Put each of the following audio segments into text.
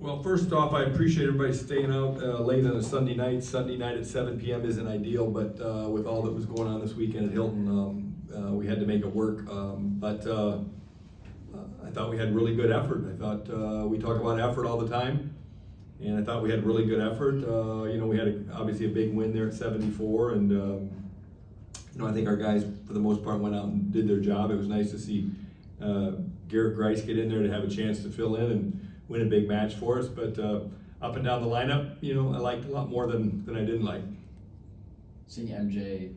Well, first off, I appreciate everybody staying out late on a Sunday night. Sunday night at 7 p.m. isn't ideal, but with all that was going on this weekend at Hilton, we had to make it work. But I thought we had really good effort. I thought we talk about effort all the time, and I thought we had really good effort. We had obviously a big win there at 74, and I think our guys, for the most part, went out and did their job. It was nice to see Garrett Grice get in there to have a chance to fill in and win a big match for us. But up and down the lineup, I liked a lot more than I didn't like. Seeing MJ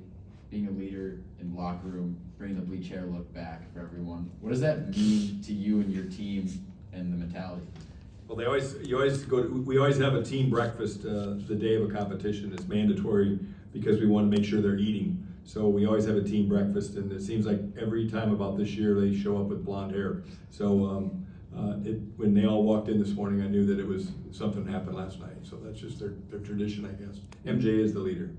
being a leader in the locker room, bringing the bleach hair look back for everyone, what does that mean to you and your team and the mentality? Well, we always have a team breakfast the day of a competition. It's mandatory because we want to make sure they're eating. So we always have a team breakfast, and it seems like every time about this year they show up with blonde hair. So when they all walked in this morning, I knew that it was something happened last night. So that's just their tradition, I guess. MJ is the leader.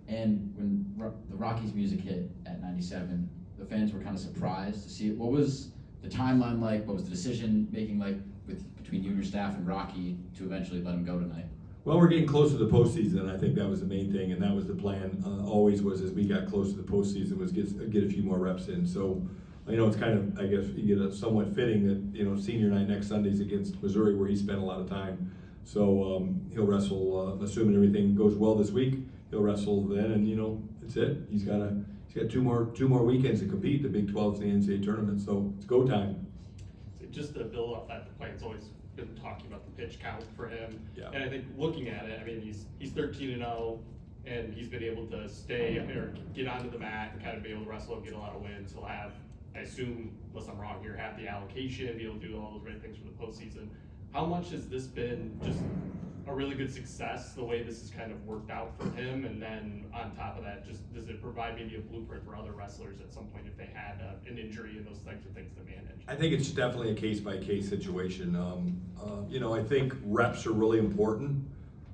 And when the Rockies music hit at 97, the fans were kind of surprised to see it. What was the timeline like? What was the decision making like between you and your staff and Rocky to eventually let him go tonight? Well, we're getting close to the postseason. I think that was the main thing, and that was the plan. Always was as we got close to the postseason was get a few more reps in. So, it's kind of, I guess, you get somewhat fitting that senior night next Sunday's against Missouri, where he spent a lot of time. So he'll wrestle, assuming everything goes well this week. He'll wrestle then, and that's it. He's got two more weekends to compete. The Big 12's the NCAA tournament, so it's go time. Just to build off that, the plan's always been talking about the pitch count for him. Yeah. And I think looking at it, he's 13-0, and he's been able to stay or get onto the mat and kind of be able to wrestle and get a lot of wins. He'll have, I assume, unless I'm wrong here, have the allocation, be able to do all those great things for the postseason. How much has this been just a really good success, the way this has kind of worked out for him? And then on top of that, just does it provide maybe a blueprint for other wrestlers at some point if they had an injury and those types of things to manage? I think it's definitely a case-by-case situation. I think reps are really important,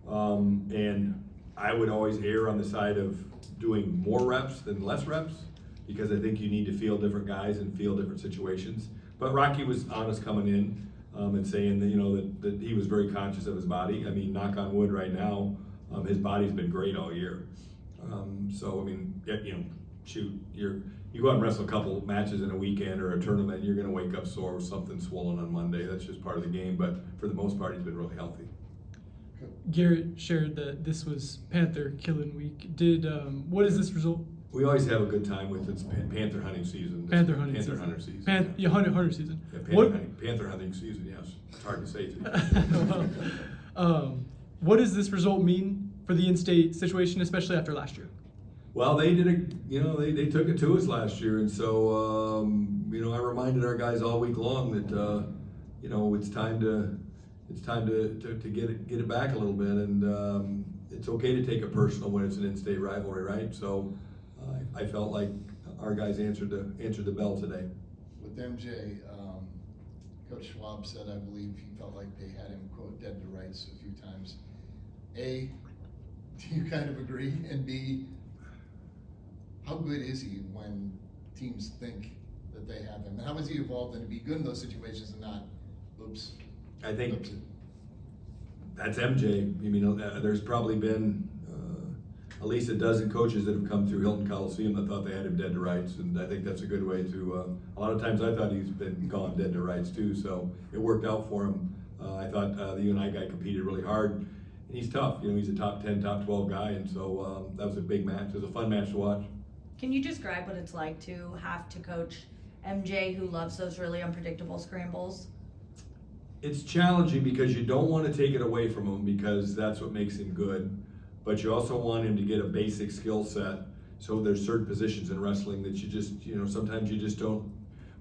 and I would always err on the side of doing more reps than less reps, because I think you need to feel different guys and feel different situations. But Rocky was honest coming in and saying that that he was very conscious of his body. Knock on wood right now, his body's been great all year. Shoot, you go out and wrestle a couple matches in a weekend or a tournament, you're going to wake up sore with something swollen on Monday. That's just part of the game. But for the most part, he's been really healthy. Garrett shared that this was Panther Killing Week. What is this result? We always have a good time with it's Panther hunting season. Panther hunting Panther season. hunter season. Hunter season. Yeah, Panther hunting season. Yes, it's hard to say today. What does this result mean for the in-state situation, especially after last year? Well, they did they took it to us last year, and so I reminded our guys all week long that it's time to get it back a little bit, and it's okay to take it personal when it's an in-state rivalry, right? So I felt like our guys answered the bell today. With MJ, Coach Schwab said, I believe he felt like they had him, quote, dead to rights a few times. A, do you kind of agree? And B, how good is he when teams think that they have him? And how has he evolved and to be good in those situations and not, oops? I think that's MJ. There's probably been at least a dozen coaches that have come through Hilton Coliseum that thought they had him dead to rights, and I think that's a good way to. A lot of times I thought he's been gone dead to rights too, so it worked out for him. I thought the UNI guy competed really hard, and he's tough. He's a top 10, top 12 guy, and so that was a big match. It was a fun match to watch. Can you describe what it's like to have to coach MJ, who loves those really unpredictable scrambles? It's challenging because you don't want to take it away from him because that's what makes him good, but you also want him to get a basic skill set. So there's certain positions in wrestling that you just, sometimes you just don't,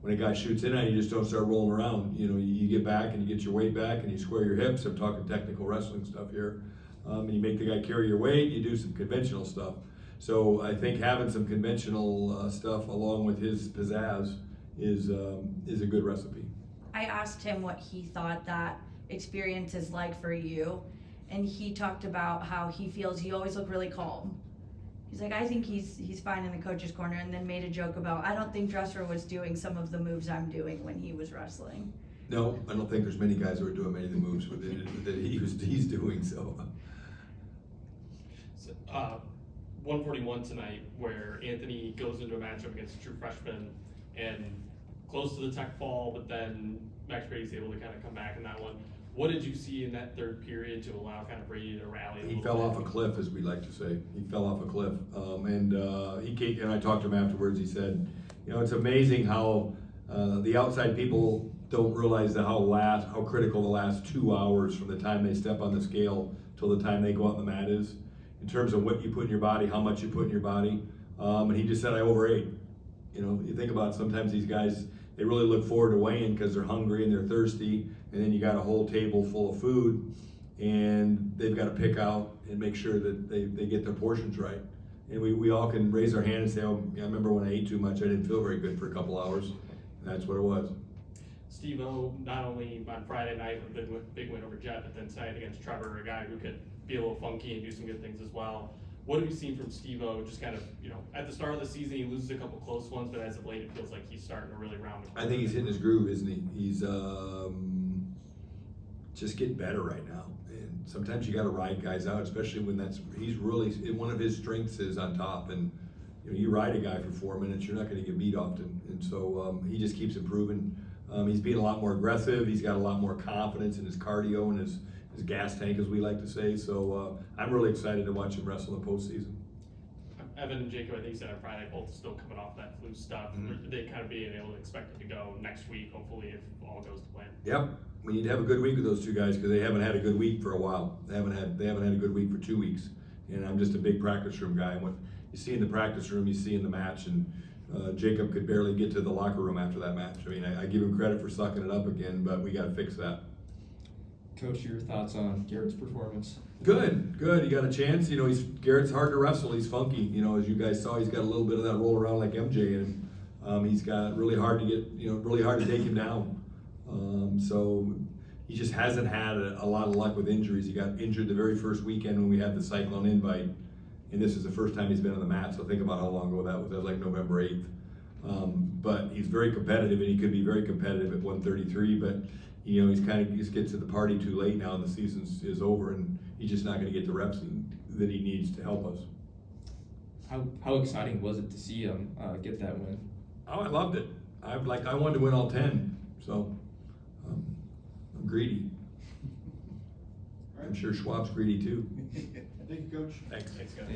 when a guy shoots in on you, just don't start rolling around. You get back and you get your weight back and you square your hips. I'm talking technical wrestling stuff here. And you make the guy carry your weight, you do some conventional stuff. So I think having some conventional stuff along with his pizzazz is a good recipe. I asked him what he thought that experience is like for you, and he talked about how he feels you always look really calm. He's like, I think he's fine in the coach's corner, and then made a joke about, I don't think Dresser was doing some of the moves I'm doing when he was wrestling. No, I don't think there's many guys who are doing many of the moves with it. he's doing, so. So, 141 tonight, where Anthony goes into a matchup against a true freshman and close to the tech fall, but then Max Brady's able to kind of come back in that one. What did you see in that third period to allow kind of Brady to rally? He fell off a cliff, as we like to say. He fell off a cliff. He came, and I talked to him afterwards. He said, you know, it's amazing how the outside people don't realize how critical the last 2 hours from the time they step on the scale till the time they go out on the mat is, in terms of what you put in your body, how much you put in your body. And he just said, I overate. You know, you think about it, sometimes these guys, they really look forward to weighing because they're hungry and they're thirsty, and then you got a whole table full of food, and they've got to pick out and make sure that they get their portions right. And we all can raise our hand and say, oh, I remember when I ate too much, I didn't feel very good for a couple hours. And that's what it was. Steve-O, not only on Friday night with a big win over Jet, but then tonight against Trevor, a guy who could be a little funky and do some good things as well. What have you seen from Steve-O? Just kind of, you know, at the start of the season, he loses a couple close ones, but as of late, it feels like he's starting to really round the corner. I think he's hitting his groove, isn't he? He's just getting better right now. And sometimes you got to ride guys out, especially when he's really, one of his strengths is on top. And you know, you ride a guy for 4 minutes, you're not going to get beat often. And so he just keeps improving. He's being a lot more aggressive. He's got a lot more confidence in his cardio and his gas tank, as we like to say. So I'm really excited to watch him wrestle in the postseason. Evan and Jacob, I think you said on Friday, both still coming off that flu stuff. Mm-hmm. They kind of being able to expect it to go next week, hopefully, if all goes to plan. Yep, we need to have a good week with those two guys because they haven't had a good week for a while. They haven't had a good week for 2 weeks. And I'm just a big practice room guy. And what you see in the practice room, you see in the match. And Jacob could barely get to the locker room after that match. I mean, I give him credit for sucking it up again, but we got to fix that. Coach, your thoughts on Garrett's performance? Good. He got a chance. You know, Garrett's hard to wrestle. He's funky. You know, as you guys saw, he's got a little bit of that roll around like MJ in him. He's got really hard to take him down. So he just hasn't had a lot of luck with injuries. He got injured the very first weekend when we had the Cyclone invite, and this is the first time he's been on the mat. So think about how long ago that was. That was like November 8th. But he's very competitive, and he could be very competitive at 133. But you know, he just gets to the party too late now, and the season is over, and he's just not going to get the reps that he needs to help us. How exciting was it to see him get that win? Oh, I loved it. I wanted to win all 10, so I'm greedy. I'm sure Schwab's greedy too. Thank you, Coach. Thanks. Thanks, guys.